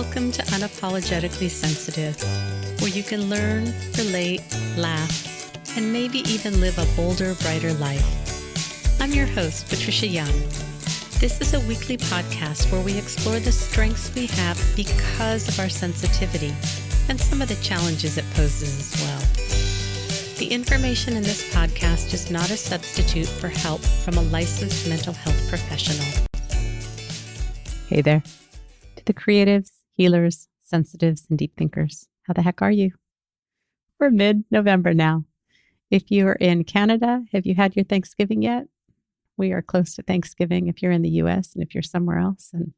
Welcome to Unapologetically Sensitive, where you can learn, relate, laugh, and maybe even live a bolder, brighter life. I'm your host, Patricia Young. This is a weekly podcast where we explore the strengths we have because of our sensitivity and some of the challenges it poses as well. The information in this podcast is not a substitute for help from a licensed mental health professional. Hey there, to the creatives, healers, sensitives, and deep thinkers. How the heck are you? We're mid-November now. If you're in Canada, have you had your Thanksgiving yet? We are close to Thanksgiving if you're in the US and if you're somewhere else. And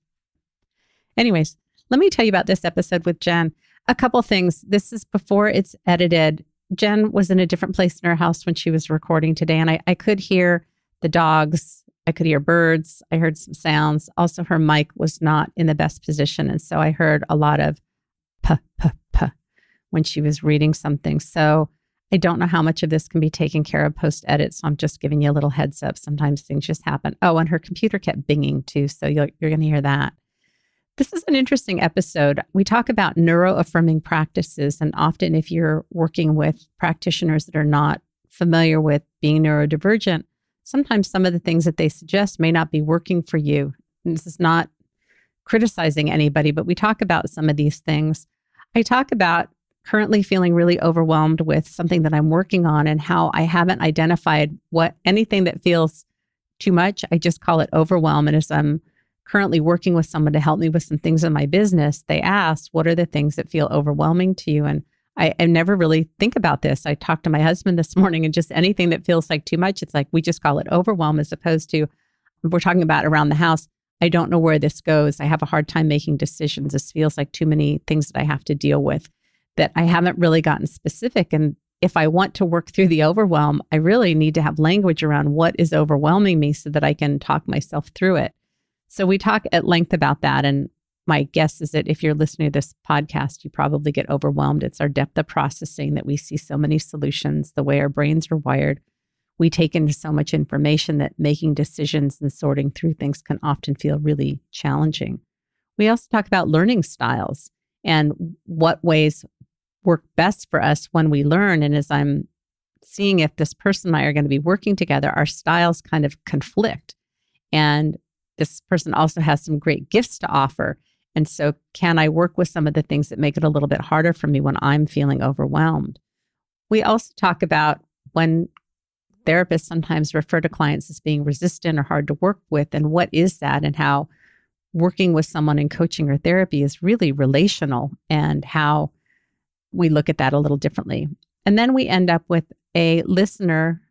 anyways, let me tell you about this episode with Jen. A couple things. This is before it's edited. Jen was in a different place in her house when she was recording today, and I could hear the dogs. I could hear birds. I heard some sounds. Also, her mic was not in the best position, and so I heard a lot of puh, puh, puh when she was reading something. So I don't know how much of this can be taken care of post-edit, so I'm just giving you a little heads up. Sometimes things just happen. Oh, and her computer kept binging too, so you're going to hear that. This is an interesting episode. We talk about neuroaffirming practices, and often if you're working with practitioners that are not familiar with being neurodivergent, sometimes some of the things that they suggest may not be working for you. And this is not criticizing anybody, but we talk about some of these things. I talk about currently feeling really overwhelmed with something that I'm working on and how I haven't identified anything that feels too much. I just call it overwhelm. And as I'm currently working with someone to help me with some things in my business, they ask, what are the things that feel overwhelming to you? And I never really think about this. I talked to my husband this morning, and just anything that feels like too much, it's like we just call it overwhelm, as opposed to we're talking about around the house. I don't know where this goes. I have a hard time making decisions. This feels like too many things that I have to deal with that I haven't really gotten specific. And if I want to work through the overwhelm, I really need to have language around what is overwhelming me so that I can talk myself through it. So we talk at length about that. And my guess is that if you're listening to this podcast, you probably get overwhelmed. It's our depth of processing that we see so many solutions, the way our brains are wired. We take in so much information that making decisions and sorting through things can often feel really challenging. We also talk about learning styles and what ways work best for us when we learn. And as I'm seeing if this person and I are going to be working together, our styles kind of conflict. And this person also has some great gifts to offer. And so can I work with some of the things that make it a little bit harder for me when I'm feeling overwhelmed? We also talk about when therapists sometimes refer to clients as being resistant or hard to work with, and what is that, and how working with someone in coaching or therapy is really relational, and how we look at that a little differently. And then we end up with a listener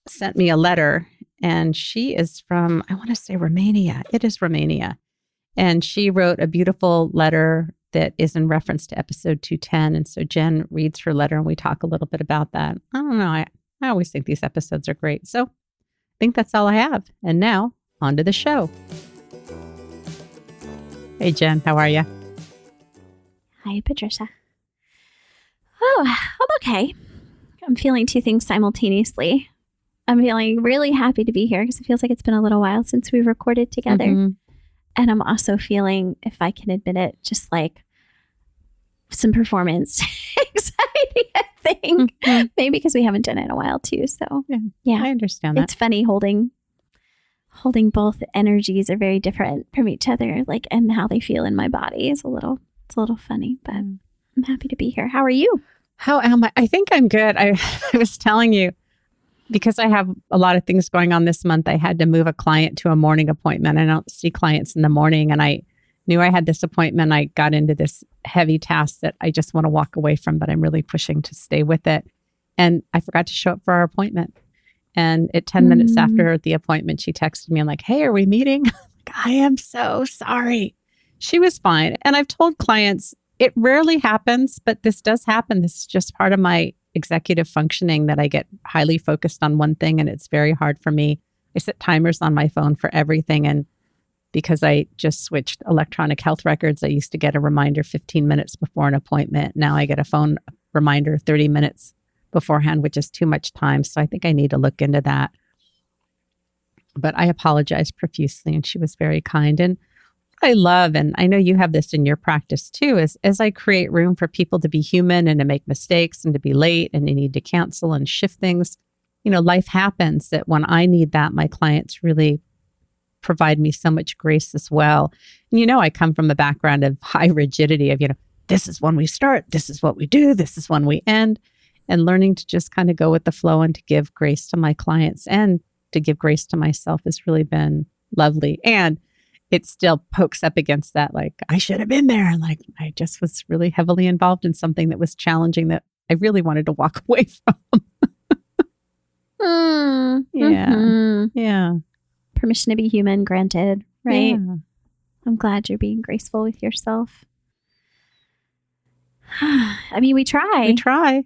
sent me a letter, and she is from, I want to say Romania. It is Romania. And she wrote a beautiful letter that is in reference to episode 210. And so Jen reads her letter and we talk a little bit about that. I don't know. I always think these episodes are great. So I think that's all I have. And now on to the show. Hey, Jen, how are you? Hi, Patricia. Oh, I'm okay. I'm feeling two things simultaneously. I'm feeling really happy to be here because it feels like it's been a little while since we've recorded together. Mm-hmm. And I'm also feeling, if I can admit it, just like some performance anxiety, I think. Mm-hmm. Maybe because we haven't done it in a while too. So yeah, I understand that. It's funny holding both energies are very different from each other, like, and how they feel in my body is a little funny, but I'm happy to be here. How are you? How am I? I think I'm good. I was telling you, because I have a lot of things going on this month, I had to move a client to a morning appointment. I don't see clients in the morning, and I knew I had this appointment. I got into this heavy task that I just want to walk away from, but I'm really pushing to stay with it. And I forgot to show up for our appointment. And at 10 minutes after the appointment, she texted me. I'm like, hey, are we meeting? I am so sorry. She was fine. And I've told clients, it rarely happens, but this does happen. This is just part of my executive functioning, that I get highly focused on one thing, and it's very hard for me. I set timers on my phone for everything. And because I just switched electronic health records, I used to get a reminder 15 minutes before an appointment. Now I get a phone reminder 30 minutes beforehand, which is too much time. So I think I need to look into that. But I apologized profusely, and she was very kind. And I love, and I know you have this in your practice too, is as I create room for people to be human and to make mistakes and to be late and they need to cancel and shift things, life happens that when I need that, my clients really provide me so much grace as well. And I come from a background of high rigidity of, this is when we start, this is what we do, this is when we end. And learning to just kind of go with the flow and to give grace to my clients and to give grace to myself has really been lovely. And it still pokes up against that, like, I should have been there. Like, I just was really heavily involved in something that was challenging that I really wanted to walk away from. Yeah. Mm-hmm. Yeah. Permission to be human granted, right? Yeah. I'm glad you're being graceful with yourself. I mean, we try. We try.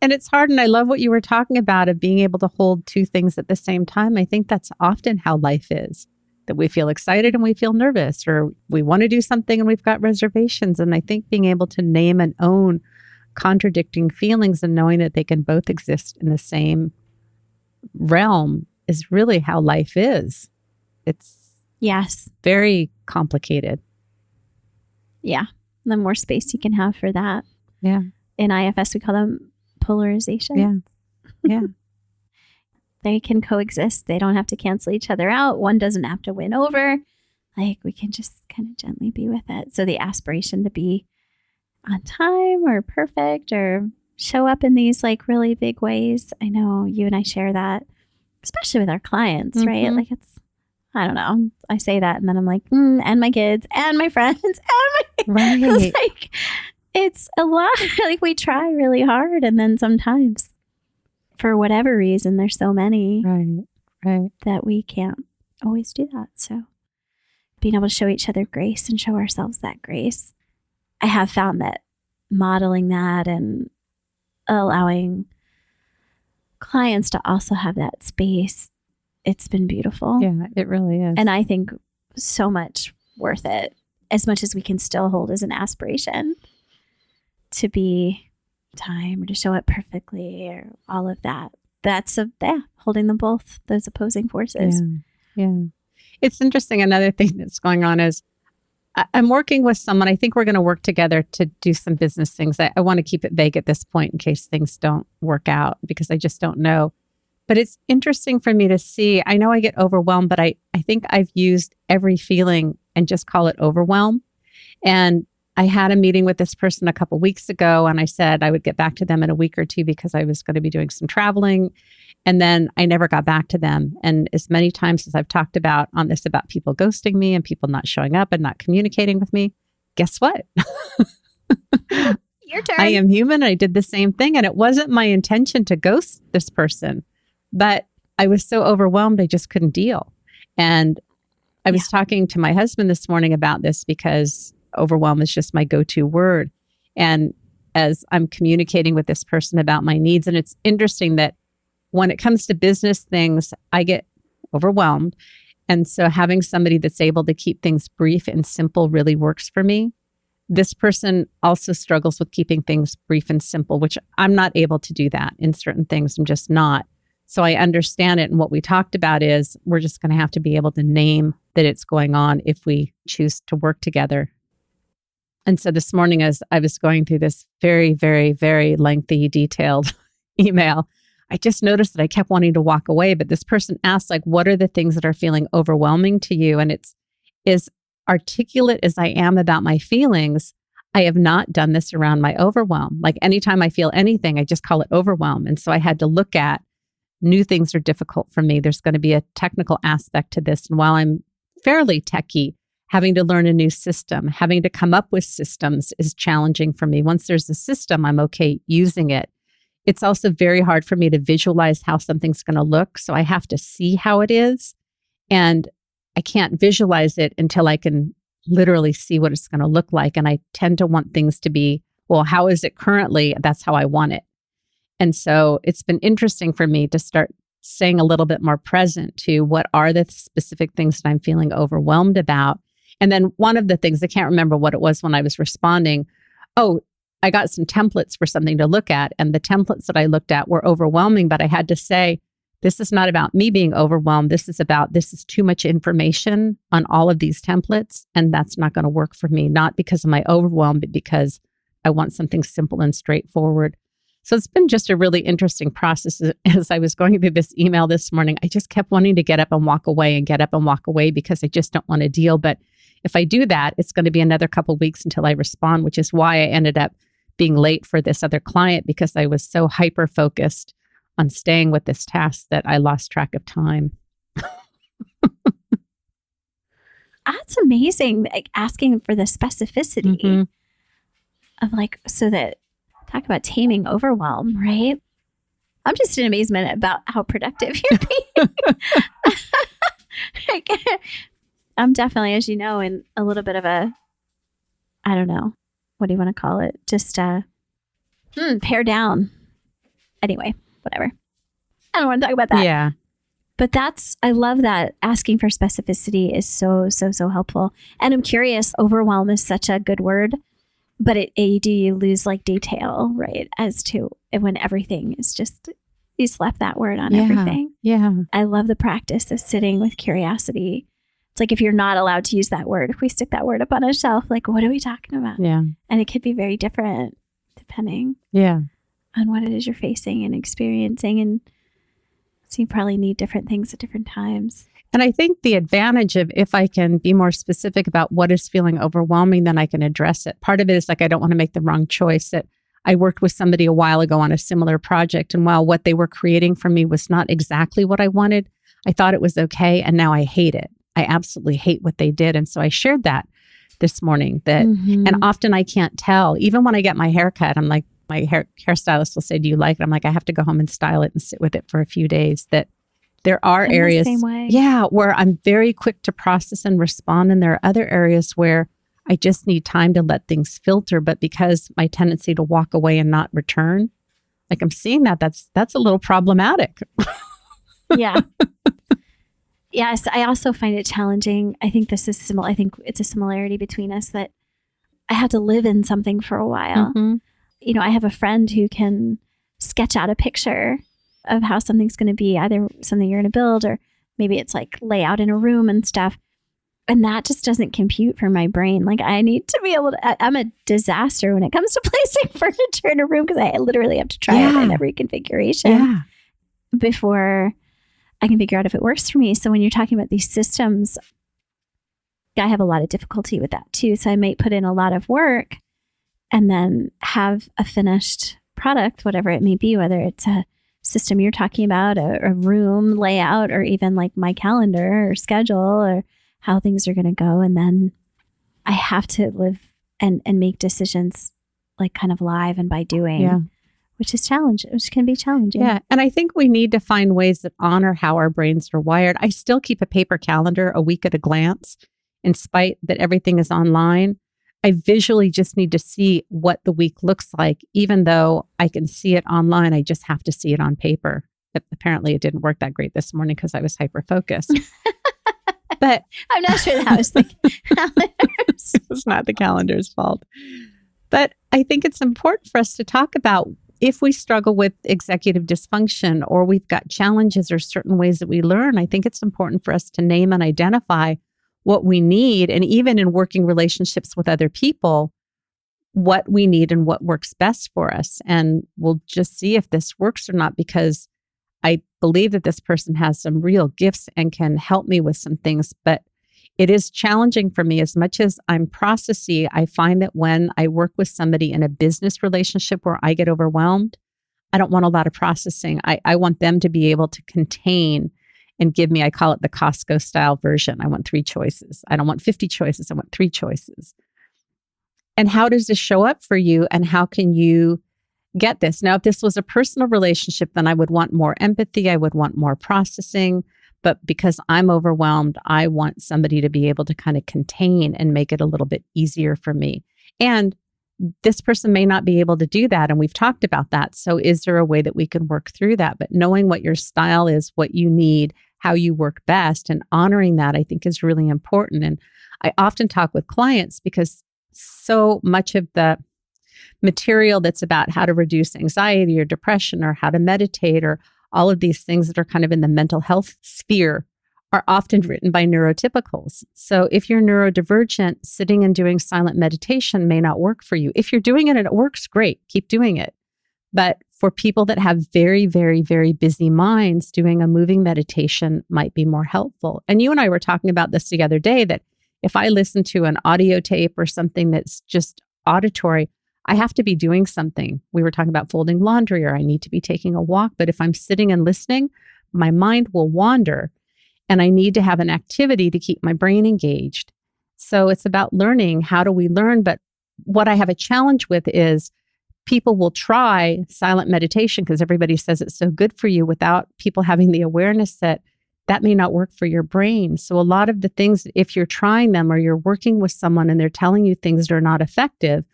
And it's hard. And I love what you were talking about of being able to hold two things at the same time. I think that's often how life is, that we feel excited and we feel nervous, or we want to do something and we've got reservations. And I think being able to name and own contradicting feelings and knowing that they can both exist in the same realm is really how life is. It's very complicated. Yeah. The more space you can have for that. Yeah. In IFS, we call them polarization. Yeah. Yeah. They can coexist. They don't have to cancel each other out. One doesn't have to win over. Like, we can just kind of gently be with it. So the aspiration to be on time or perfect or show up in these like really big ways. I know you and I share that, especially with our clients, right? Like, I don't know. I say that and then I'm like, and my kids and my friends and Right. It's like, it's a lot. Like, we try really hard. And then sometimes for whatever reason, there's so many that we can't always do that. So being able to show each other grace and show ourselves that grace, I have found that modeling that and allowing clients to also have that space, it's been beautiful. Yeah, it really is. And I think so much worth it, as much as we can still hold as an aspiration to be time or to show up perfectly or all of that. That's holding them both, those opposing forces. Yeah. It's interesting. Another thing that's going on is I'm working with someone. I think we're going to work together to do some business things. I want to keep it vague at this point in case things don't work out because I just don't know. But it's interesting for me to see. I know I get overwhelmed, but I think I've used every feeling and just call it overwhelm. And I had a meeting with this person a couple weeks ago, and I said I would get back to them in a week or two because I was going to be doing some traveling. And then I never got back to them. And as many times as I've talked about on this about people ghosting me and people not showing up and not communicating with me, guess what? Your turn. I am human. I did the same thing. And it wasn't my intention to ghost this person, but I was so overwhelmed, I just couldn't deal. And I was talking to my husband this morning about this because overwhelm is just my go-to word. And as I'm communicating with this person about my needs, and it's interesting that when it comes to business things, I get overwhelmed. And so having somebody that's able to keep things brief and simple really works for me. This person also struggles with keeping things brief and simple, which I'm not able to do that in certain things. I'm just not. So I understand it. And what we talked about is we're just going to have to be able to name that it's going on if we choose to work together. And so this morning, as I was going through this very, very, very lengthy, detailed email, I just noticed that I kept wanting to walk away. But this person asked, like, what are the things that are feeling overwhelming to you? And it's as articulate as I am about my feelings, I have not done this around my overwhelm. Like anytime I feel anything, I just call it overwhelm. And so I had to look at new things are difficult for me. There's going to be a technical aspect to this. And while I'm fairly techie, having to learn a new system, having to come up with systems is challenging for me. Once there's a system, I'm okay using it. It's also very hard for me to visualize how something's going to look. So I have to see how it is. And I can't visualize it until I can literally see what it's going to look like. And I tend to want things to be, well, how is it currently? That's how I want it. And so it's been interesting for me to start staying a little bit more present to what are the specific things that I'm feeling overwhelmed about. And then one of the things, I can't remember what it was when I was responding. Oh, I got some templates for something to look at. And the templates that I looked at were overwhelming, but I had to say, This is not about me being overwhelmed. This is too much information on all of these templates, and that's not going to work for me, not because of my overwhelm, but because I want something simple and straightforward. So it's been just a really interesting process. As I was going through this email this morning, I just kept wanting to get up and walk away because I just don't want to deal. But if I do that, it's going to be another couple of weeks until I respond, which is why I ended up being late for this other client, because I was so hyper-focused on staying with this task that I lost track of time. That's amazing. Like asking for the specificity of like, so that talk about taming overwhelm, right? I'm just in amazement about how productive you're being. Like, I'm definitely, as you know, in a little bit of a, I don't know, what do you want to call it? Just pare down. Anyway, whatever. I don't want to talk about that. Yeah. But I love that asking for specificity is so helpful. And I'm curious, overwhelm is such a good word, but do you lose like detail, right? As to when everything is just, you slap that word on everything. Yeah. I love the practice of sitting with curiosity. It's like if you're not allowed to use that word, if we stick that word up on a shelf, like what are we talking about? Yeah. And it could be very different depending on what it is you're facing and experiencing. And so you probably need different things at different times. And I think the advantage of if I can be more specific about what is feeling overwhelming, then I can address it. Part of it is like I don't want to make the wrong choice. That I worked with somebody a while ago on a similar project, and while what they were creating for me was not exactly what I wanted, I thought it was okay, and now I hate it. I absolutely hate what they did. And so I shared that this morning. And often I can't tell. Even when I get my hair cut, I'm like, my hairstylist will say, "Do you like it?" I'm like, I have to go home and style it and sit with it for a few days. That there are areas, the same way. Where I'm very quick to process and respond. And there are other areas where I just need time to let things filter. But because my tendency to walk away and not return, like I'm seeing that's a little problematic. Yeah. Yes, I also find it challenging. I think this is similar. I think it's a similarity between us that I had to live in something for a while. You know, I have a friend who can sketch out a picture of how something's going to be, either something you're going to build or maybe it's like layout in a room and stuff. And that just doesn't compute for my brain. Like I need to be able to, I'm a disaster when it comes to placing furniture in a room because I literally have to try it in every configuration before I can figure out if it works for me. So when you're talking about these systems, I have a lot of difficulty with that too. So I might put in a lot of work and then have a finished product, whatever it may be, whether it's a system you're talking about, a room layout, or even like my calendar or schedule or how things are going to go. And then I have to live and make decisions like kind of live and by doing, which can be challenging. Yeah. And I think we need to find ways that honor how our brains are wired. I still keep a paper calendar a week at a glance, in spite that everything is online. I visually just need to see what the week looks like. Even though I can see it online, I just have to see it on paper. But apparently it didn't work that great this morning because I was hyper-focused. But I'm not sure that was the calendars. It's not the calendar's fault. But I think it's important for us to talk about if we struggle with executive dysfunction or we've got challenges or certain ways that we learn. I think it's important for us to name and identify what we need, and even in working relationships with other people, what we need and what works best for us. And we'll just see if this works or not, because I believe that this person has some real gifts and can help me with some things. But it is challenging for me. As much as I'm processy, I find that when I work with somebody in a business relationship where I get overwhelmed, I don't want a lot of processing. I want them to be able to contain and give me, I call it the Costco style version. I want 3 choices. I don't want 50 choices. I want 3 choices. And how does this show up for you? And how can you get this? Now, if this was a personal relationship, then I would want more empathy. I would want more processing. But because I'm overwhelmed, I want somebody to be able to kind of contain and make it a little bit easier for me. And this person may not be able to do that. And we've talked about that. So is there a way that we can work through that? But knowing what your style is, what you need, how you work best, and honoring that, I think is really important. And I often talk with clients because so much of the material that's about how to reduce anxiety or depression or how to meditate or all of these things that are kind of in the mental health sphere are often written by neurotypicals. So if you're neurodivergent, sitting and doing silent meditation may not work for you. If you're doing it and it works, great, keep doing it. But for people that have very, very, very busy minds, doing a moving meditation might be more helpful. And you and I were talking about this the other day, that if I listen to an audio tape or something that's just auditory, I have to be doing something. We were talking about folding laundry, or I need to be taking a walk. But if I'm sitting and listening, my mind will wander. And I need to have an activity to keep my brain engaged. So it's about learning. How do we learn? But what I have a challenge with is people will try silent meditation because everybody says it's so good for you, without people having the awareness that that may not work for your brain. So a lot of the things, if you're trying them or you're working with someone and they're telling you things that are not effective,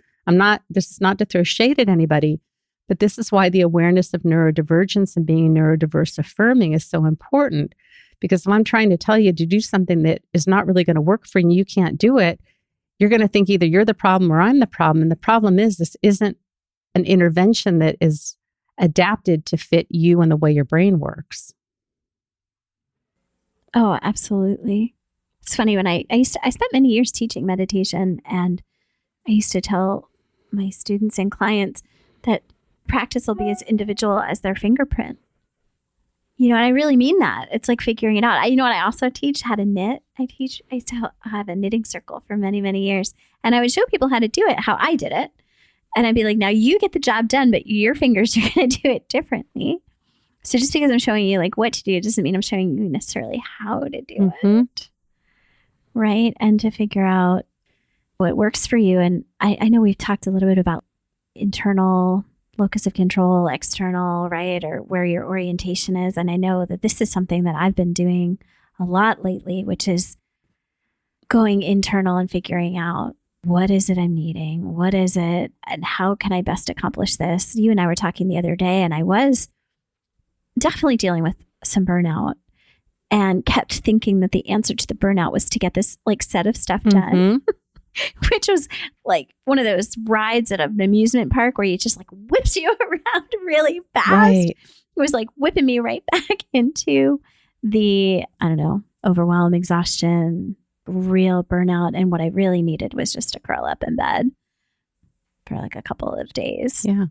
this is not to throw shade at anybody, but this is why the awareness of neurodivergence and being neurodiverse affirming is so important. Because if I'm trying to tell you to do something that is not really going to work for you and you can't do it, you're going to think either you're the problem or I'm the problem. And the problem is this isn't an intervention that is adapted to fit you and the way your brain works. Oh, absolutely. It's funny, when I spent many years teaching meditation, and I used to tell my students and clients that practice will be as individual as their fingerprint. And I really mean that. It's like figuring it out. I also teach how to knit. I used to have a knitting circle for many, many years. And I would show people how to do it, how I did it. And I'd be like, now you get the job done, but your fingers are going to do it differently. So just because I'm showing you like what to do doesn't mean I'm showing you necessarily how to do it. Right? And to figure out what works for you. And I know we've talked a little bit about internal locus of control, external, right? Or where your orientation is. And I know that this is something that I've been doing a lot lately, which is going internal and figuring out, what is it I'm needing? What is it? And how can I best accomplish this? You and I were talking the other day, and I was definitely dealing with some burnout and kept thinking that the answer to the burnout was to get this like set of stuff done. Which was like one of those rides at an amusement park where you just like whips you around really fast. Right. It was like whipping me right back into the, overwhelm, exhaustion, real burnout. And what I really needed was just to curl up in bed for like a couple of days. Yeah.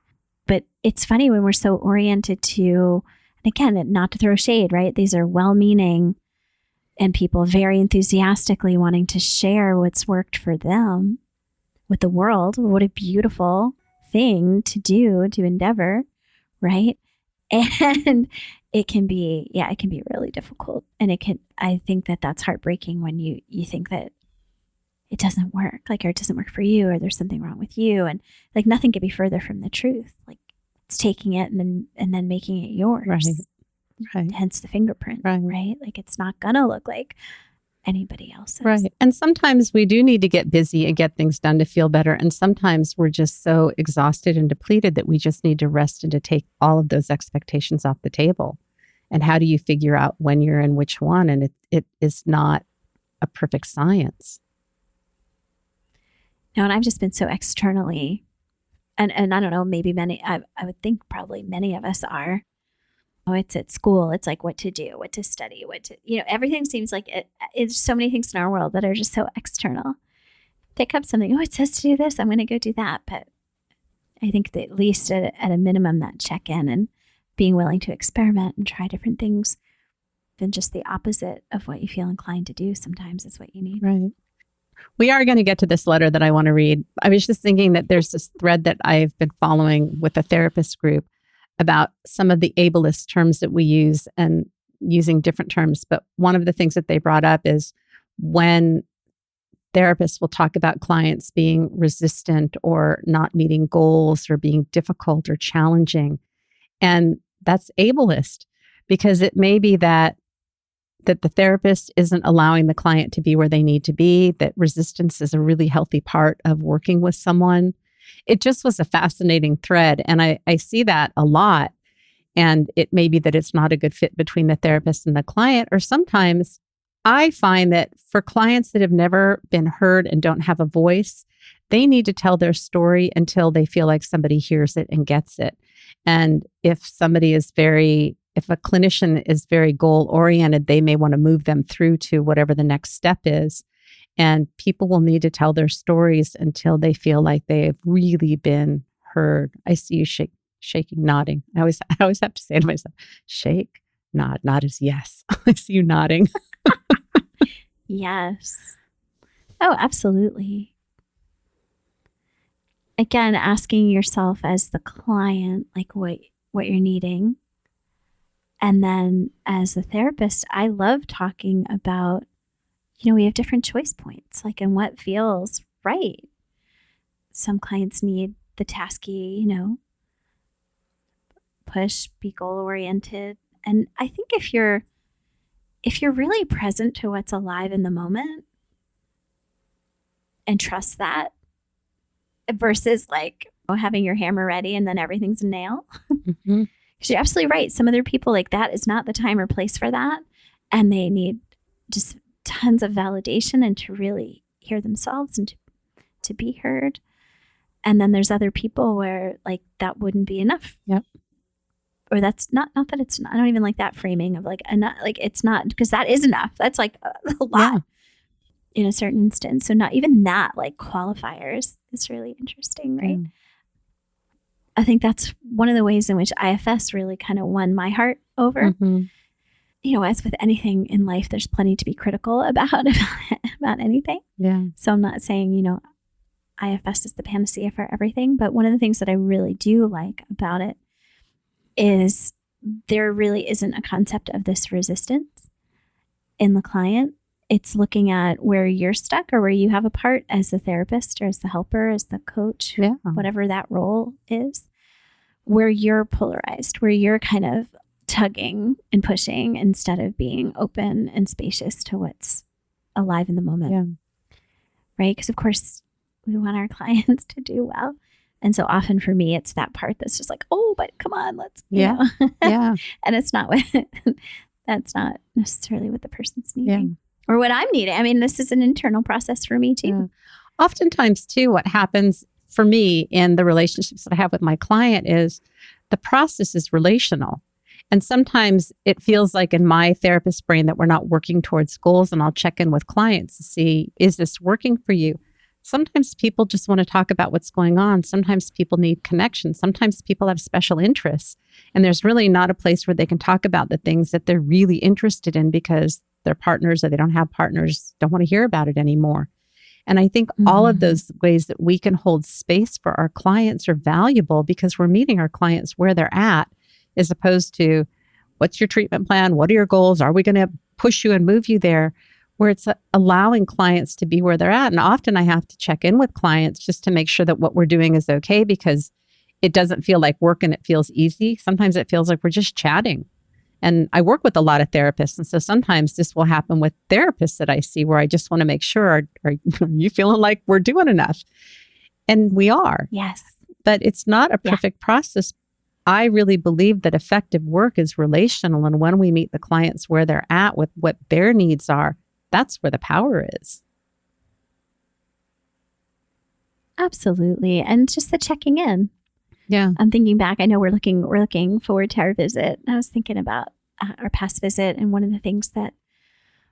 But it's funny when we're so oriented to, and again, not to throw shade, right? These are well-meaning and people very enthusiastically wanting to share what's worked for them with the world. What a beautiful thing to do, to endeavor, right? And it can be really difficult. And I think that that's heartbreaking when you think that it doesn't work, or it doesn't work for you, or there's something wrong with you. And like nothing could be further from the truth. Like it's taking it and then making it yours. Right. Hence the fingerprint, right? Like it's not gonna look like anybody else's. Right. And sometimes we do need to get busy and get things done to feel better. And sometimes we're just so exhausted and depleted that we just need to rest and to take all of those expectations off the table. And how do you figure out when you're in which one? And it is not a perfect science. No, and I've just been so externally, and I don't know, maybe I would think probably many of us are. It's at school. It's like what to do, what to study, everything seems like it's so many things in our world that are just so external. Pick up something. It says to do this. I'm going to go do that. But I think that at least at a minimum, that check-in and being willing to experiment and try different things than just the opposite of what you feel inclined to do sometimes is what you need. Right. We are going to get to this letter that I want to read. I was just thinking that there's this thread that I've been following with a therapist group about some of the ableist terms that we use and using different terms. But one of the things that they brought up is when therapists will talk about clients being resistant or not meeting goals or being difficult or challenging. And that's ableist because it may be that the therapist isn't allowing the client to be where they need to be, that resistance is a really healthy part of working with someone. It just was a fascinating thread. And I see that a lot. And it may be that it's not a good fit between the therapist and the client. Or sometimes I find that for clients that have never been heard and don't have a voice, they need to tell their story until they feel like somebody hears it and gets it. And if somebody is very if a clinician is very goal oriented, they may want to move them through to whatever the next step is. And people will need to tell their stories until they feel like they've really been heard. I see you shaking, nodding. I always have to say to myself, shake, nod is yes. I see you nodding. Yes. Oh, absolutely. Again, asking yourself as the client, like what you're needing. And then as a therapist, I love talking about, we have different choice points, like, and what feels right. Some clients need the tasky, push, be goal oriented. And I think if you're really present to what's alive in the moment and trust that, versus like having your hammer ready and then everything's a nail. Mm-hmm. You're absolutely right. Some other people, like, that is not the time or place for that. And they need just tons of validation and to really hear themselves and to be heard. And then there's other people where like that wouldn't be enough. Yep. Or that's not that it's not, I don't even like that framing of like, like it's not, because that is enough. That's like a lot in a certain instance. So not even that, like, qualifiers is really interesting, right? Mm. I think that's one of the ways in which IFS really kind of won my heart over. Mm-hmm. As with anything in life, there's plenty to be critical about anything. Yeah. So I'm not saying, IFS is the panacea for everything. But one of the things that I really do like about it is there really isn't a concept of this resistance in the client. It's looking at where you're stuck or where you have a part as the therapist or as the helper, as the coach, whatever that role is, where you're polarized, where you're kind of tugging and pushing instead of being open and spacious to what's alive in the moment. Yeah. Right? Because of course we want our clients to do well. And so often for me, it's that part that's just like, oh, but come on, let's, Yeah. And it's not that's not necessarily what the person's needing. Yeah. Or what I'm needing. I mean, this is an internal process for me too. Yeah. Oftentimes too, what happens for me in the relationships that I have with my client is the process is relational. And sometimes it feels like in my therapist brain that we're not working towards goals, and I'll check in with clients to see, is this working for you? Sometimes people just want to talk about what's going on. Sometimes people need connection. Sometimes people have special interests, and there's really not a place where they can talk about the things that they're really interested in because their partners, or they don't have partners, don't want to hear about it anymore. And I think all of those ways that we can hold space for our clients are valuable because we're meeting our clients where they're at, as opposed to what's your treatment plan? What are your goals? Are we going to push you and move you there? Where it's allowing clients to be where they're at. And often I have to check in with clients just to make sure that what we're doing is okay, because it doesn't feel like work and it feels easy. Sometimes it feels like we're just chatting. And I work with a lot of therapists. And so sometimes this will happen with therapists that I see where I just want to make sure, are you feeling like we're doing enough? And we are. Yes. But it's not a perfect process. I really believe that effective work is relational. And when we meet the clients where they're at with what their needs are, that's where the power is. Absolutely. And just the checking in. Yeah. I'm thinking back. I know we're looking forward to our visit. I was thinking about our past visit, and one of the things that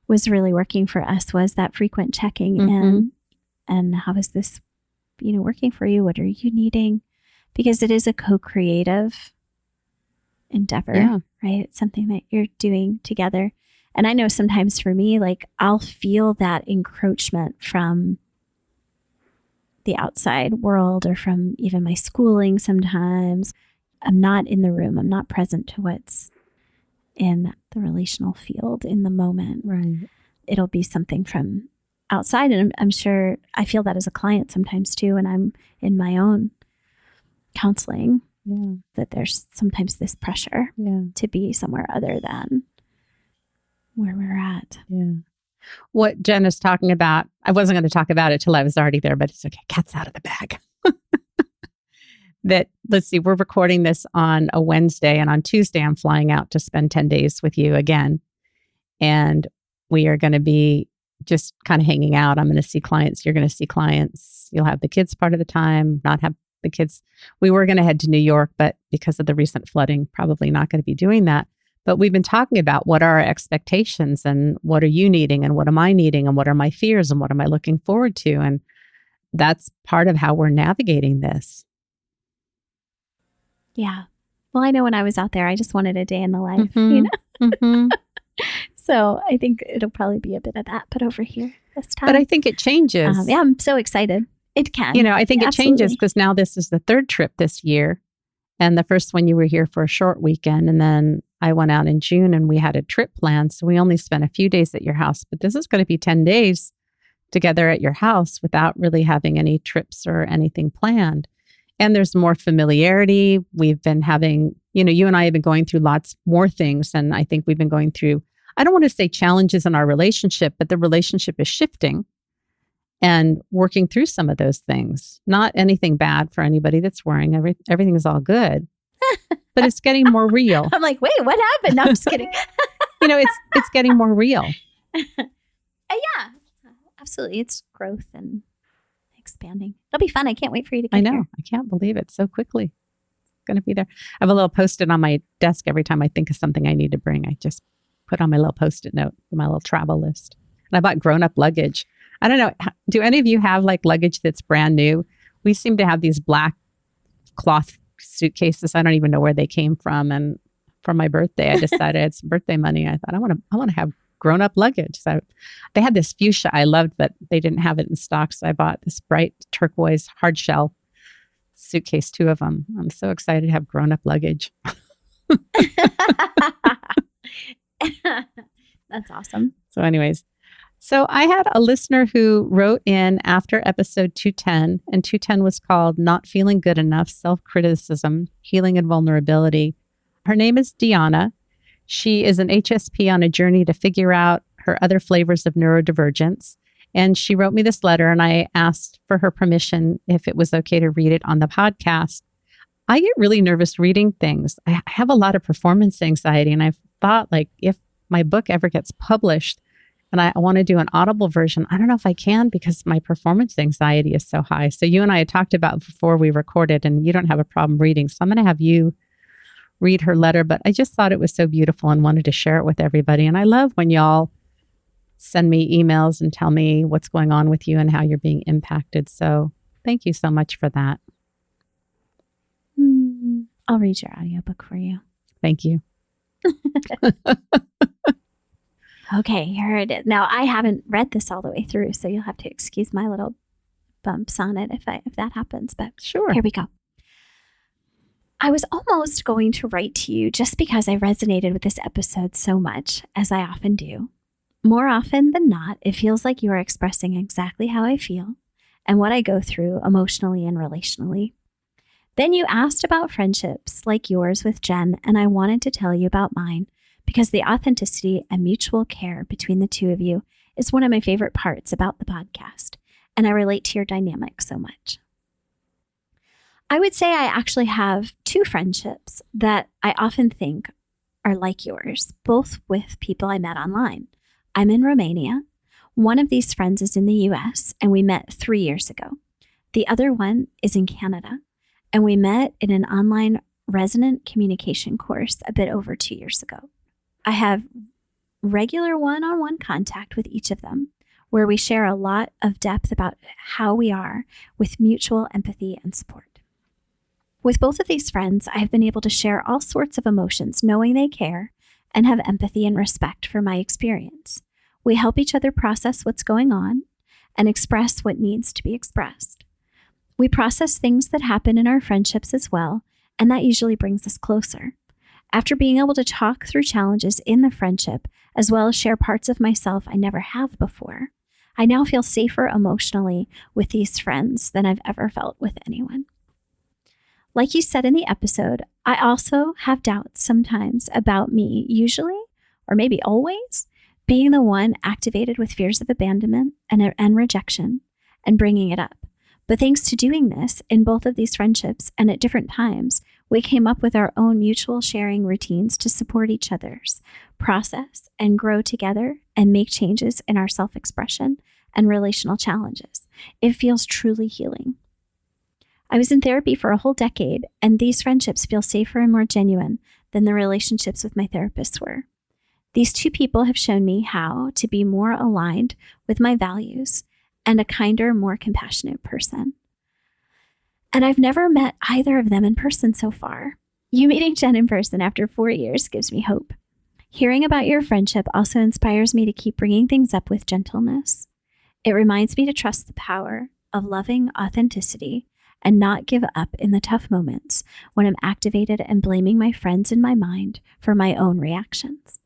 was really working for us was that frequent checking in. And how is this, working for you? What are you needing? Because it is a co-creative endeavor, right? It's something that you're doing together. And I know sometimes for me, like, I'll feel that encroachment from the outside world or from even my schooling sometimes. I'm not in the room. I'm not present to what's in the relational field in the moment. Right. It'll be something from outside. And I'm sure I feel that as a client sometimes too. And I'm in my own counseling, that there's sometimes this pressure to be somewhere other than where we're at. Yeah. What Jen is talking about, I wasn't going to talk about it till I was already there, but it's okay. Cat's out of the bag. Let's see, we're recording this on a Wednesday, and on Tuesday, I'm flying out to spend 10 days with you again. And we are going to be just kind of hanging out. I'm going to see clients. You're going to see clients. You'll have the kids part of the time, not have the kids. We were going to head to New York, but because of the recent flooding, probably not going to be doing that. But we've been talking about what are our expectations and what are you needing and what am I needing and what are my fears and what am I looking forward to? And that's part of how we're navigating this. Yeah. Well, I know when I was out there, I just wanted a day in the life, you know? Mm-hmm. So I think it'll probably be a bit of that, but over here this time. But I think it changes. Yeah, I'm so excited. It can. You know, I think it Absolutely. changes because now this is the third trip this year. And the first one you were here for a short weekend. And then I went out in June and we had a trip planned. So we only spent a few days at your house. But this is going to be 10 days together at your house without really having any trips or anything planned. And there's more familiarity. We've been having, you know, you and I have been going through lots more things. And I think we've been going through, I don't want to say challenges in our relationship, but the relationship is shifting and working through some of those things. Not anything bad for anybody that's worrying. Everything is all good, but it's getting more real. I'm like, wait, what happened? No, I'm just kidding. You know, it's getting more real. Yeah, absolutely. It's growth and expanding. It'll be fun. I can't wait for you to get I know. here. I can't believe it. So quickly. It's going to be there. I have a little Post-it on my desk every time I think of something I need to bring. I just put on my little Post-it note, my little travel list. And I bought grown-up luggage. I don't know. Do any of you have like luggage that's brand new? We seem to have these black cloth suitcases. I don't even know where they came from. And for my birthday, I decided it's birthday money. I thought I want to have grown-up luggage. So they had this fuchsia I loved, but they didn't have it in stock. So I bought this bright turquoise hard shell suitcase, 2 of them. I'm so excited to have grown-up luggage. That's awesome. So anyways, so I had a listener who wrote in after episode 210, and 210 was called Not Feeling Good Enough, Self-Criticism, Healing and Vulnerability. Her name is Deanna. She is an HSP on a journey to figure out her other flavors of neurodivergence. And she wrote me this letter, and I asked for her permission if it was okay to read it on the podcast. I get really nervous reading things. I have a lot of performance anxiety, and I've thought, like, if my book ever gets published and I want to do an Audible version, I don't know if I can because my performance anxiety is so high. So you and I had talked about before we recorded, and you don't have a problem reading. So I'm going to have you read her letter, but I just thought it was so beautiful and wanted to share it with everybody. And I love when y'all send me emails and tell me what's going on with you and how you're being impacted. So thank you so much for that. I'll read your audiobook for you. Thank you. Okay, here it is. Now, I haven't read this all the way through, so you'll have to excuse my little bumps on it if that happens. But Sure. Here we go. I was almost going to write to you just because I resonated with this episode so much, as I often do. More often than not, it feels like you are expressing exactly how I feel and what I go through emotionally and relationally. Then you asked about friendships like yours with Jen, and I wanted to tell you about mine because the authenticity and mutual care between the two of you is one of my favorite parts about the podcast, and I relate to your dynamic so much. I would say I actually have 2 friendships that I often think are like yours, both with people I met online. I'm in Romania. One of these friends is in the US, and we met 3 years ago. The other one is in Canada, and we met in an online resonant communication course a bit over 2 years ago. I have regular one-on-one contact with each of them, where we share a lot of depth about how we are with mutual empathy and support. With both of these friends, I have been able to share all sorts of emotions, knowing they care and have empathy and respect for my experience. We help each other process what's going on and express what needs to be expressed. We process things that happen in our friendships as well, and that usually brings us closer. After being able to talk through challenges in the friendship, as well as share parts of myself I never have before, I now feel safer emotionally with these friends than I've ever felt with anyone. Like you said in the episode, I also have doubts sometimes about me, usually, or maybe always, being the one activated with fears of abandonment and rejection and bringing it up. But thanks to doing this in both of these friendships and at different times, we came up with our own mutual sharing routines to support each other's process and grow together and make changes in our self-expression and relational challenges. It feels truly healing. I was in therapy for a whole decade, and these friendships feel safer and more genuine than the relationships with my therapists were. These two people have shown me how to be more aligned with my values and a kinder, more compassionate person. And I've never met either of them in person so far. You meeting Jen in person after 4 years gives me hope. Hearing about your friendship also inspires me to keep bringing things up with gentleness. It reminds me to trust the power of loving authenticity and not give up in the tough moments when I'm activated and blaming my friends in my mind for my own reactions.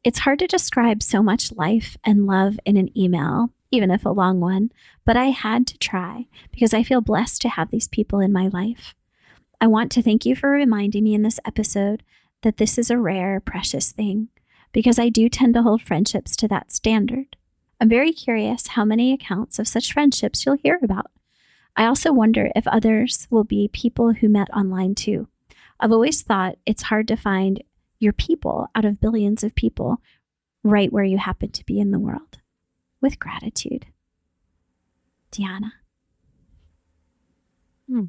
It's hard to describe so much life and love in an email, even if a long one, but I had to try because I feel blessed to have these people in my life. I want to thank you for reminding me in this episode that this is a rare, precious thing, because I do tend to hold friendships to that standard. I'm very curious how many accounts of such friendships you'll hear about. I also wonder if others will be people who met online too. I've always thought it's hard to find your people out of billions of people right where you happen to be in the world. With gratitude, Deanna.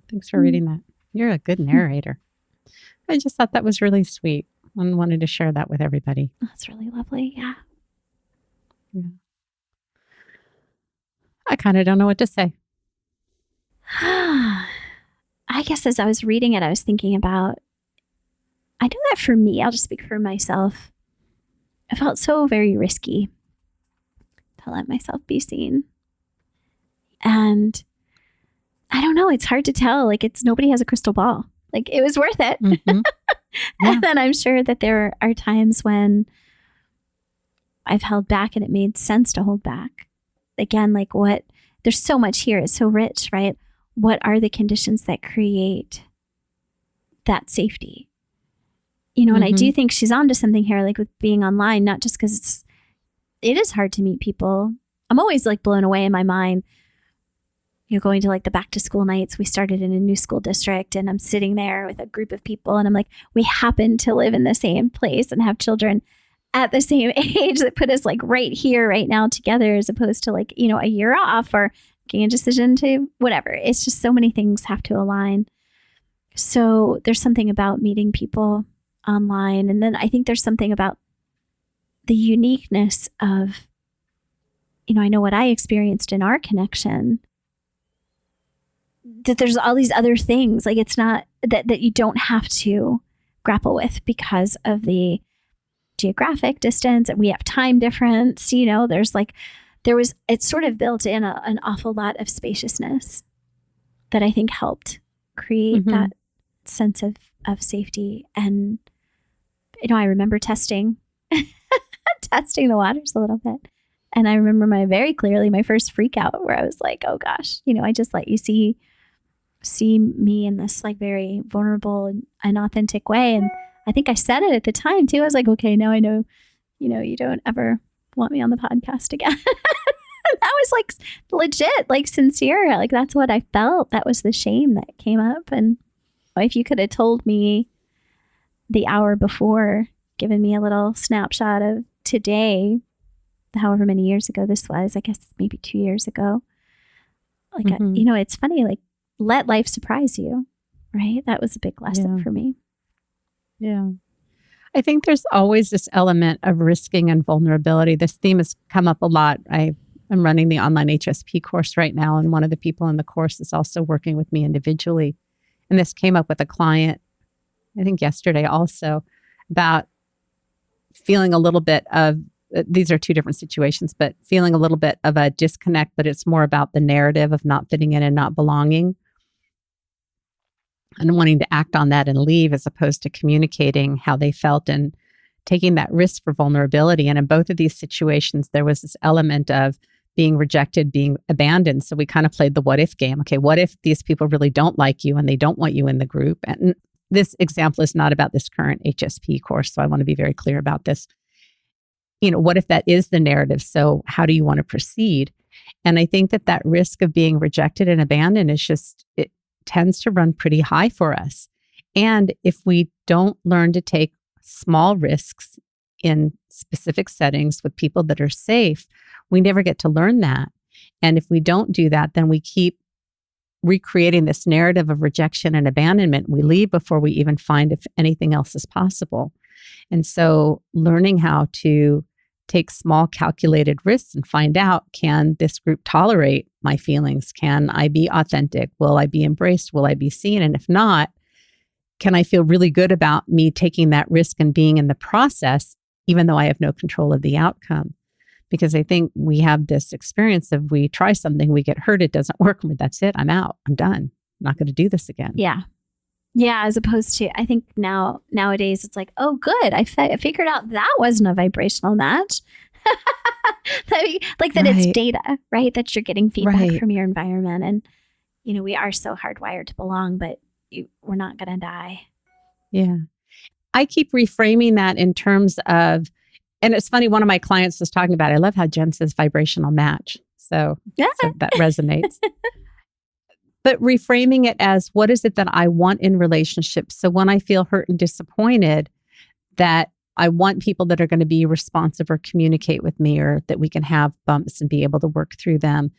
Thanks for reading that. You're a good narrator. I just thought that was really sweet and wanted to share that with everybody. That's really lovely. Yeah. I kind of don't know what to say. I guess as I was reading it, I was thinking about, I know that for me, I'll just speak for myself. I felt so very risky to let myself be seen. And I don't know, it's hard to tell. Like, nobody has a crystal ball. Like, it was worth it. Mm-hmm. Yeah. And then I'm sure that there are times when I've held back and it made sense to hold back. Again, like there's so much here. It's so rich, right? What are the conditions that create that safety? And I do think she's onto something here, like with being online, not just because it is hard to meet people. I'm always like blown away in my mind, going to like the back to school nights. We started in a new school district and I'm sitting there with a group of people and I'm like, we happen to live in the same place and have children at the same age that put us like right here, right now together, as opposed to like, a year off or making a decision to whatever. It's just so many things have to align. So there's something about meeting people online. And then I think there's something about the uniqueness of, I know what I experienced in our connection, that there's all these other things, like it's not that you don't have to grapple with because of the geographic distance and we have time difference. It's sort of built in an awful lot of spaciousness that I think helped create that sense of safety. And, I remember testing the waters a little bit. And I remember very clearly my first freak out where I was like, oh gosh, I just let you see me in this like very vulnerable and authentic way. And I think I said it at the time too. I was like, okay, now I know, you don't ever want me on the podcast again. That was like legit, like sincere. Like that's what I felt. That was the shame that came up. And if you could have told me the hour before, given me a little snapshot of today, however many years ago this was, I guess maybe 2 years ago, like, it's funny, like let life surprise you, right? That was a big lesson for me. Yeah. I think there's always this element of risking and vulnerability. This theme has come up a lot. I'm running the online HSP course right now, and one of the people in the course is also working with me individually. And this came up with a client, I think yesterday also, about feeling a little bit of, these are two different situations, but feeling a little bit of a disconnect, but it's more about the narrative of not fitting in and not belonging, and wanting to act on that and leave, as opposed to communicating how they felt and taking that risk for vulnerability. And in both of these situations, there was this element of being rejected, being abandoned. So we kind of played the what if game. Okay, what if these people really don't like you and they don't want you in the group? And this example is not about this current HSP course, so I want to be very clear about this. What if that is the narrative? So how do you want to proceed? And I think that risk of being rejected and abandoned is just, it tends to run pretty high for us. And if we don't learn to take small risks in specific settings with people that are safe, we never get to learn that. And if we don't do that, then we keep recreating this narrative of rejection and abandonment. We leave before we even find if anything else is possible. And so learning how to take small calculated risks and find out, can this group tolerate my feelings? Can I be authentic? Will I be embraced? Will I be seen? And if not, can I feel really good about me taking that risk and being in the process, even though I have no control of the outcome? Because I think we have this experience of we try something, we get hurt, it doesn't work, that's it, I'm out, I'm done. I'm not going to do this again. Yeah. Yeah, as opposed to, I think nowadays it's like, oh, good, I figured out that wasn't a vibrational match. Like that It's data, right? That you're getting feedback from your environment. And, we are so hardwired to belong, but we're not going to die. Yeah. I keep reframing that in terms of, and it's funny, one of my clients was talking about, I love how Jen says vibrational match. So that resonates. But reframing it as, what is it that I want in relationships? So when I feel hurt and disappointed, that I want people that are going to be responsive or communicate with me, or that we can have bumps and be able to work through them.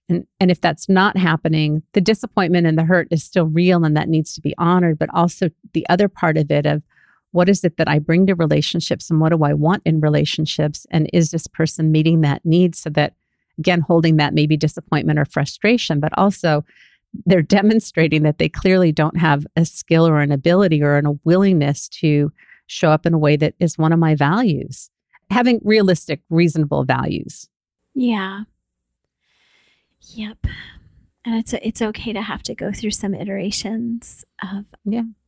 And if that's not happening, the disappointment and the hurt is still real, and that needs to be honored. But also the other part of it of, what is it that I bring to relationships, and what do I want in relationships? And is this person meeting that need? So that, again, holding that maybe disappointment or frustration, but also they're demonstrating that they clearly don't have a skill or an ability or a willingness to show up in a way that is one of my values. Having realistic, reasonable values. Yeah. Yep. And it's okay to have to go through some iterations of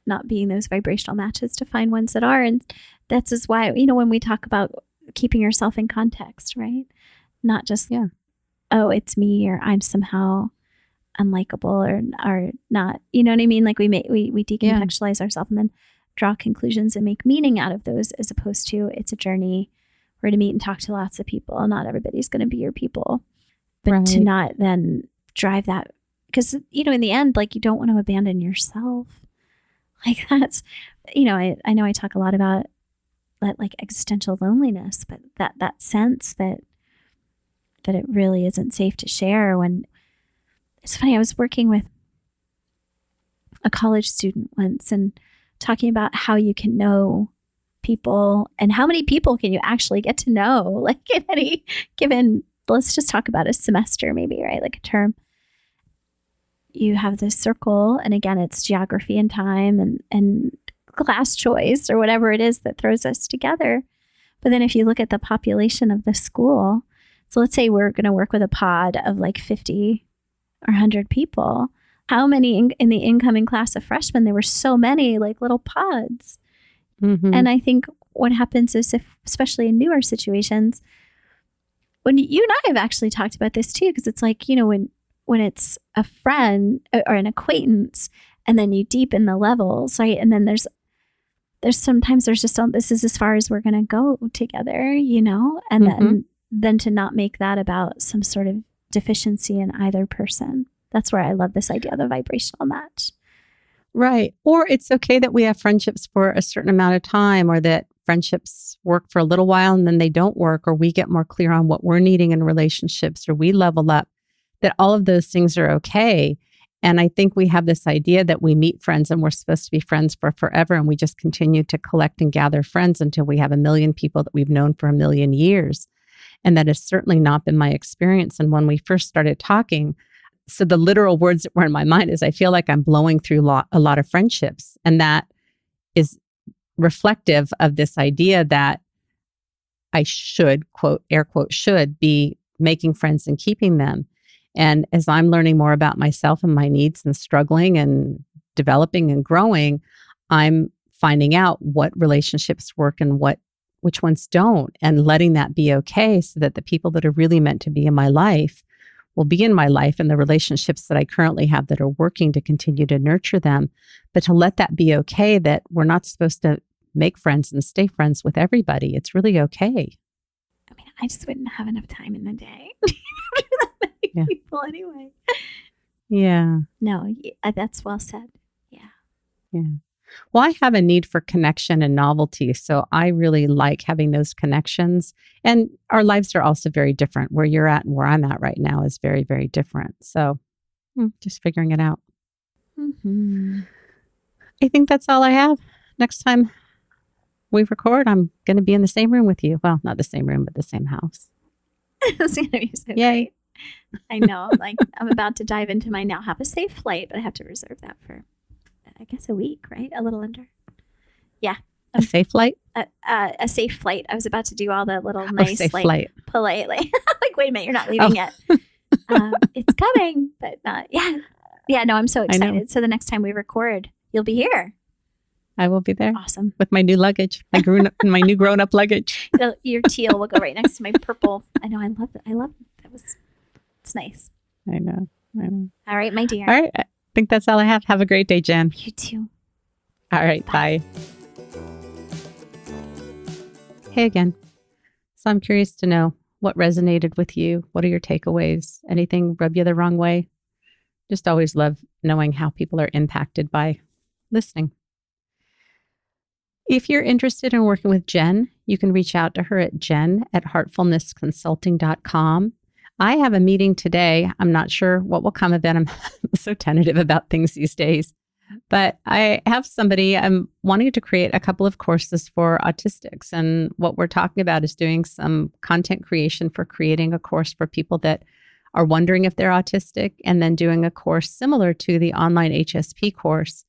not being those vibrational matches to find ones that are. And that's is why, when we talk about keeping yourself in context, right? Not just, oh, it's me, or I'm somehow unlikable or not, you know what I mean? Like we decontextualize ourselves and then draw conclusions and make meaning out of those, as opposed to, it's a journey. We're going to meet and talk to lots of people. Not everybody's going to be your people, but to not then drive that, because, in the end, like, you don't want to abandon yourself. Like that's, I know I talk a lot about that, like existential loneliness, but that sense that it really isn't safe to share. When it's funny, I was working with a college student once and talking about how you can know people and how many people can you actually get to know, like in any given, let's just talk about a semester maybe, right? Like a term. You have this circle, and again, it's geography and time and class choice or whatever it is that throws us together. But then if you look at the population of the school, so let's say we're going to work with a pod of like 50 or 100 people. How many in the incoming class of freshmen? There were so many like little pods. Mm-hmm. And I think what happens is, especially in newer situations, when you and I have actually talked about this too, because it's like, when it's a friend or an acquaintance, and then you deepen the levels, right? And then there's sometimes there's just, this is as far as we're going to go together, and then to not make that about some sort of deficiency in either person. That's where I love this idea of the vibrational match. Right. Or it's okay that we have friendships for a certain amount of time, or that friendships work for a little while and then they don't work, or we get more clear on what we're needing in relationships, or we level up, that all of those things are okay. And I think we have this idea that we meet friends and we're supposed to be friends for forever. And we just continue to collect and gather friends until we have 1 million people that we've known for 1 million years. And that has certainly not been my experience. And when we first started talking, so the literal words that were in my mind is, I feel like I'm blowing through a lot of friendships. And that is reflective of this idea that I should, quote, air quote, should be making friends and keeping them. And as I'm learning more about myself and my needs and struggling and developing and growing, I'm finding out what relationships work and which ones don't, and letting that be okay, so that the people that are really meant to be in my life will be in my life, and the relationships that I currently have that are working to continue to nurture them. But to let that be okay, that we're not supposed to make friends and stay friends with everybody. It's really okay. I mean, I just wouldn't have enough time in the day. People anyway. Yeah. No, that's well said. Yeah. Yeah. Well, I have a need for connection and novelty. So I really like having those connections. And our lives are also very different. Where you're at and where I'm at right now is very, very different. So Just figuring it out. Mm-hmm. I think that's all I have. Next time we record, I'm going to be in the same room with you. Well, not the same room, but the same house. It's going to be so Yay. great. I know. Like, I'm about to dive into my now have a safe flight, but I have to reserve that for, I guess, a week, right? A little under. Yeah. A safe flight? A safe flight. I was about to do all the little nice, safe like, flight. politely. Like, wait a minute, you're not leaving yet. It's coming, but not. Yeah. Yeah. No, I'm so excited. So the next time we record, you'll be here. I will be there. Awesome. With my new luggage. My new grown-up luggage. Your teal will go right next to my purple. I know. I love it. It's nice. I know. All right, my dear. All right. I think that's all I have. Have a great day, Jen. You too. All right. Bye. Hey again. So I'm curious to know what resonated with you. What are your takeaways? Anything rub you the wrong way? Just always love knowing how people are impacted by listening. If you're interested in working with Jen, you can reach out to her at jen@heartfulnessconsulting.com. I have a meeting today. I'm not sure what will come of it. I'm so tentative about things these days. But I have somebody, I'm wanting to create a couple of courses for autistics. And what we're talking about is doing some content creation for creating a course for people that are wondering if they're autistic, and then doing a course similar to the online HSP course,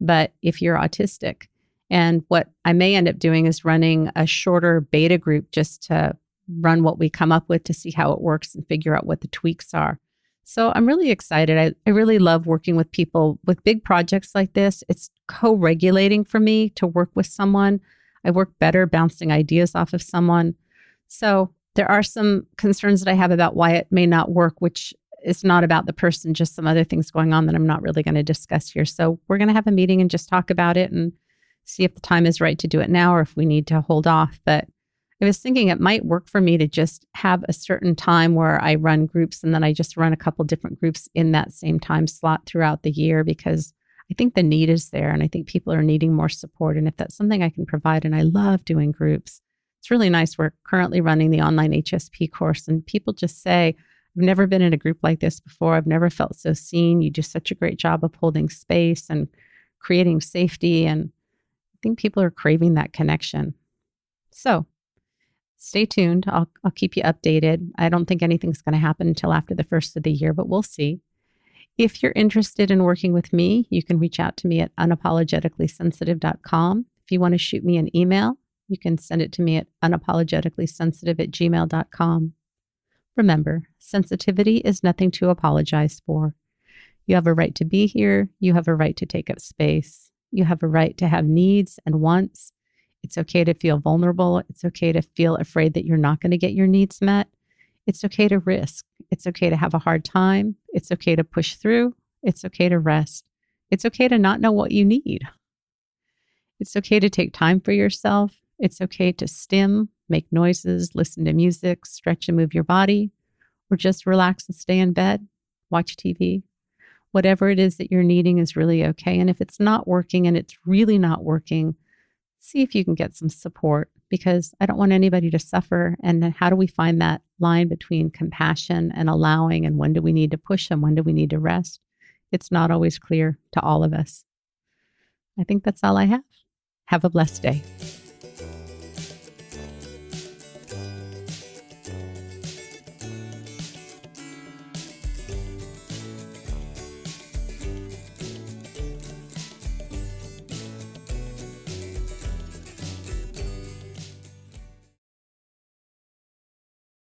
but if you're autistic. And what I may end up doing is running a shorter beta group just to run what we come up with to see how it works and figure out what the tweaks are. So I'm really excited. I really love working with people with big projects like this. It's co-regulating for me to work with someone. I work better bouncing ideas off of someone. So there are some concerns that I have about why it may not work, which is not about the person, just some other things going on that I'm not really going to discuss here. So we're going to have a meeting and just talk about it and see if the time is right to do it now or if we need to hold off. But I was thinking it might work for me to just have a certain time where I run groups, and then I just run a couple different groups in that same time slot throughout the year, because I think the need is there and I think people are needing more support. And if that's something I can provide, and I love doing groups, it's really nice. We're currently running the online HSP course, and people just say, I've never been in a group like this before. I've never felt so seen. You do such a great job of holding space and creating safety. And I think people are craving that connection. So stay tuned. I'll keep you updated. I don't think anything's going to happen until after the first of the year, but we'll see. If you're interested in working with me, you can reach out to me at unapologeticallysensitive.com. If you want to shoot me an email, you can send it to me at unapologeticallysensitive@gmail.com. Remember, sensitivity is nothing to apologize for. You have a right to be here. You have a right to take up space. You have a right to have needs and wants. It's okay to feel vulnerable. It's okay to feel afraid that you're not going to get your needs met. It's okay to risk. It's okay to have a hard time. It's okay to push through. It's okay to rest. It's okay to not know what you need. It's okay to take time for yourself. It's okay to stim, make noises, listen to music, stretch and move your body, or just relax and stay in bed, watch TV. Whatever it is that you're needing is really okay. And if it's not working, and it's really not working, see if you can get some support, because I don't want anybody to suffer. And then how do we find that line between compassion and allowing, and when do we need to push and when do we need to rest? It's not always clear to all of us. I think that's all I have. Have a blessed day.